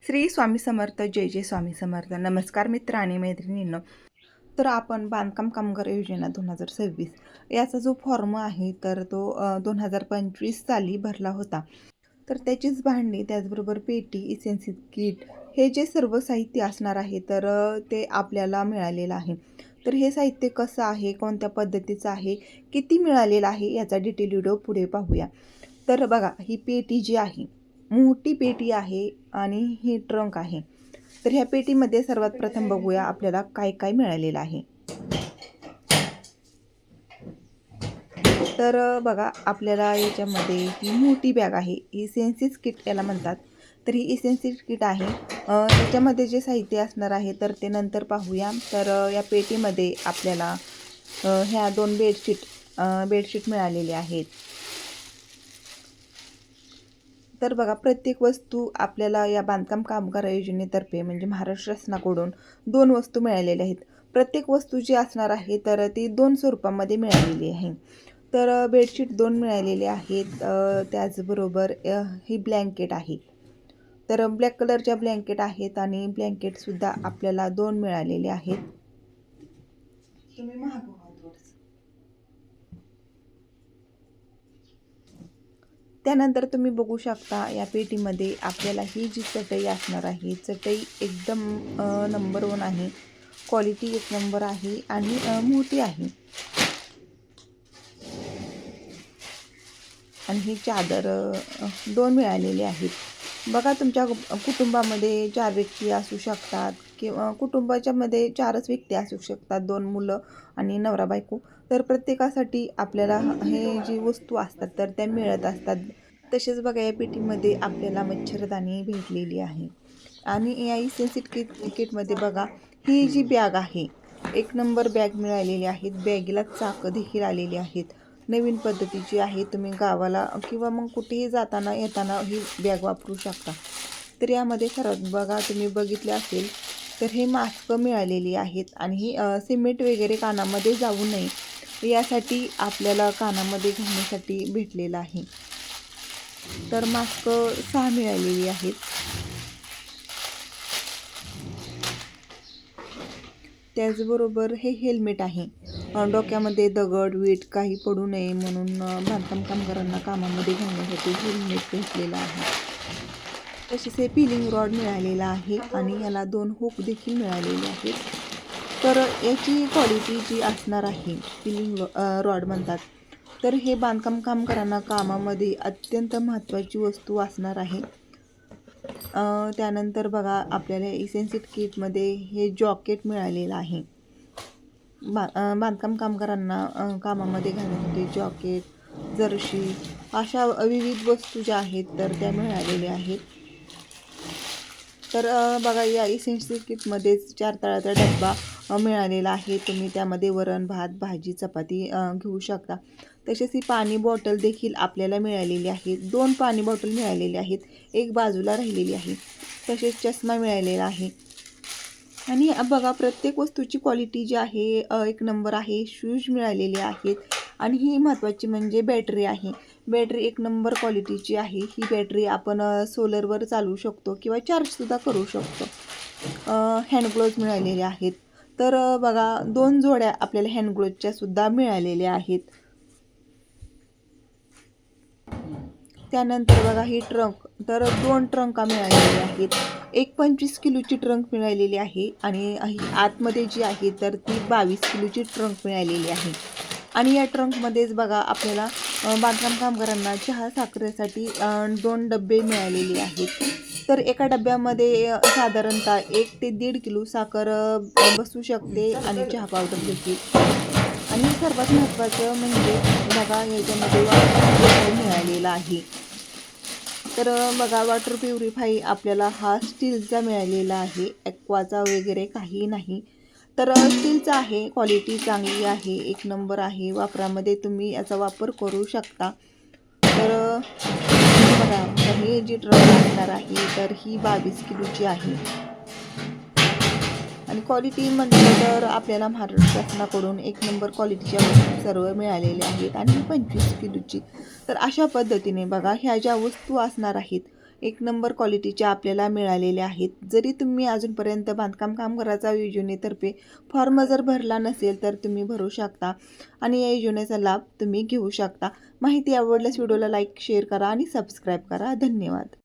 श्री स्वामी समर्थ. जय जय स्वामी समर्थ. नमस्कार मित्र आणि मैत्रिणींनो. तर आपण बांधकाम कामगार योजना 2026 याचा जो फॉर्म आहे तर तो 2025 साली भरला होता. तर त्याचीच भांडी, त्याचबरोबर पेटी, इसेन्शियल किट हे जे सर्व साहित्य असणार आहे तर ते आपल्याला मिळालेलं आहे. तर हे साहित्य कसं आहे, कोणत्या पद्धतीचं आहे, किती मिळालेलं आहे याचा डिटेल व्हिडिओ पुढे पाहूया. तर बघा, ही पेटी जी आहे, मोठी पेटी आहे आणि ही ट्रंक आहे. तर ह्या पेटीमध्ये सर्वात प्रथम बघूया आपल्याला काय काय मिळालेलं आहे. तर बघा, आपल्याला याच्यामध्ये ही मोठी बॅग आहे, इसेन्शियल किट याला म्हणतात. तर ही इसेन्शियल किट आहे. त्याच्यामध्ये जे साहित्य असणार आहे तर ते नंतर पाहूया. तर या पेटीमध्ये आपल्याला ह्या 2 बेडशीट मिळालेले आहेत. तर बघा, प्रत्येक वस्तू आपल्याला या बांधकाम कामगार योजनेतर्फे म्हणजे महाराष्ट्र शासनाकडून 2 वस्तू मिळालेल्या आहेत. प्रत्येक वस्तू जी असणार आहे तर ती 2 स्वरूपामध्ये मिळालेली आहे. तर बेडशीट 2 मिळालेले आहेत. त्याचबरोबर ही ब्लँकेट आहे. तर ब्लॅक कलरच्या ब्लँकेट आहेत आणि ब्लँकेटसुद्धा आपल्याला 2 मिळालेले आहेत. तुम्ही महाग त्यानंतर तुम्ही बघू शकता या पेटीमध्ये आपल्याला ही जी चटई असणार आहे, चटई एकदम नंबर 1 आहे. क्वालिटी एक नंबर आहे आणि मोठी आहे. आणि ही चादर 2 मिळालेली आहेत. बघा, तुमच्या कुटुंबामध्ये 4 व्यक्ती असू शकतात किंवा कुटुंबाच्यामध्ये 4च व्यक्ती असू शकतात, 2 मुलं आणि नवरा बायको. तर प्रत्येकासाठी आपल्याला हे जी वस्तू असतात तर त्या मिळत असतात. तसेच बघा, या पेटीमध्ये आपल्याला मच्छरदाणी भेटलेली आहे. आणि या इसेन्शियल किटमध्ये बघा, ही जी बॅग आहे, एक नंबर बॅग मिळालेली आहे. बॅगेला चाकं देखील आलेली आहेत. नवीन पद्धतीची आहे. तुम्ही गावाला किंवा मग कुठेही जाताना येताना ही बॅग वापरू शकता. तर यामध्ये सर्वात बघा, तुम्ही बघितले असेल तर हे मास्क मिळालेली आहेत. आणि ही सिमेंट वगैरे कानामध्ये जाऊ नये यासाठी आपल्याला कानामध्ये घालण्यासाठी भेटलेलं आहे. तर मास्क 6 मिळालेली आहेत. त्याचबरोबर हे हेल्मेट आहे. डोक्यामध्ये दगड वीट काही पडू नये म्हणून बांधकाम कामगारांना कामामध्ये घालण्यासाठी हेल्मेट भेटलेलं आहे. तसेच हे पिलिंग रॉड मिळालेला आहे आणि याला 2 हुक देखील मिळालेले आहेत. तर याची क्वालिटी जी असणार आहे, पिलिंग रॉड म्हणतात. तर हे बांधकाम कामगारांना कामामध्ये अत्यंत महत्त्वाची वस्तू असणार आहे. त्यानंतर बघा, आपल्याला इसेन्शियल किटमध्ये हे जॉकेट मिळालेलं आहे. बांधकाम कामगारांना कामामध्ये घालण्यासाठी जॉकेट, जर्सी अशा विविध वस्तू ज्या आहेत तर त्या मिळालेल्या आहेत. तर बघा, या इसेन्शियल किटमध्येच 4 तळाचा डब्बा मिळालेला आहे. तुम्ही त्यामध्ये वरण, भात, भाजी, चपाती घेऊ शकता. तसेच ही पाणी बॉटल देखील आपल्याला मिळालेली आहे. 2 पाणी बॉटल मिळालेली आहेत. एक बाजूला राहिलेली आहे. तसेच चष्मा मिळालेला आहे. आणि बघा, प्रत्येक वस्तूची क्वालिटी जी आहे एक नंबर आहे. शूज मिळालेले आहेत. आणि ही महत्त्वाची म्हणजे बॅटरी आहे. बॅटरी एक नंबर क्वालिटीची आहे. ही बॅटरी आपण सोलरवर चालवू शकतो किंवा चार्जसुद्धा करू शकतो. हँड ग्लोव्ज मिळालेले आहेत. तर बघा, 2 जोड्या आपल्याला हँड ग्लोव्जच्या सुद्धा मिळालेल्या आहेत. त्यानंतर बघा, ही ट्रंक, तर 2 ट्रंका मिळालेल्या आहेत. एक 25 किलोची ट्रंक मिळालेली आहे आणि आतमध्ये जी आहे तर ती 22 किलोची ट्रंक मिळालेली आहे. आणि या ट्रंकमध्येच बघा, आपल्याला बांधकाम कामगारांना चहा साखरेसाठी 2 डबे मिळालेले आहेत. तर एका डब्यामध्ये साधारणतः 1 ते 1.5 किलो साखर बसू शकते आणि चहा पावडर देखील. आणि सर्वात महत्त्वाचं म्हणजे बघा, याच्यामध्ये वॉटर मिळालेला आहे. तर बघा, वॉटर प्युरिफाय आपल्याला हा स्टीलचा मिळालेला आहे. ॲक्वाचा वगैरे काही नाही. तर स्टीलचा आहे. क्वालिटी चांगली आहे, एक नंबर आहे. वापरामध्ये तुम्ही याचा वापर करू शकता. तर बघा, ही जी ट्रंक असणार आहे तर ही 22 किलोची आहे. आणि क्वालिटी म्हटलं तर आपल्याला महाराष्ट्र शासनाकडून एक नंबर क्वालिटीच्या वस्तू सर्व मिळालेल्या आहेत आणि 25 किलोची. तर अशा पद्धतीने बघा, ह्या ज्या वस्तू असणार आहेत एक नंबर क्वालिटीच्या आपल्याला मिळालेल्या आहेत. जरी तुम्ही अजूनपर्यंत बांधकाम कामगाराचा योजनेतर्फे फॉर्म जर भरला नसेल तर तुम्ही भरू शकता आणि या योजनेचा लाभ तुम्ही घेऊ शकता. माहिती आवडल्यास व्हिडिओला लाईक शेअर करा आणि सबस्क्राईब करा. धन्यवाद.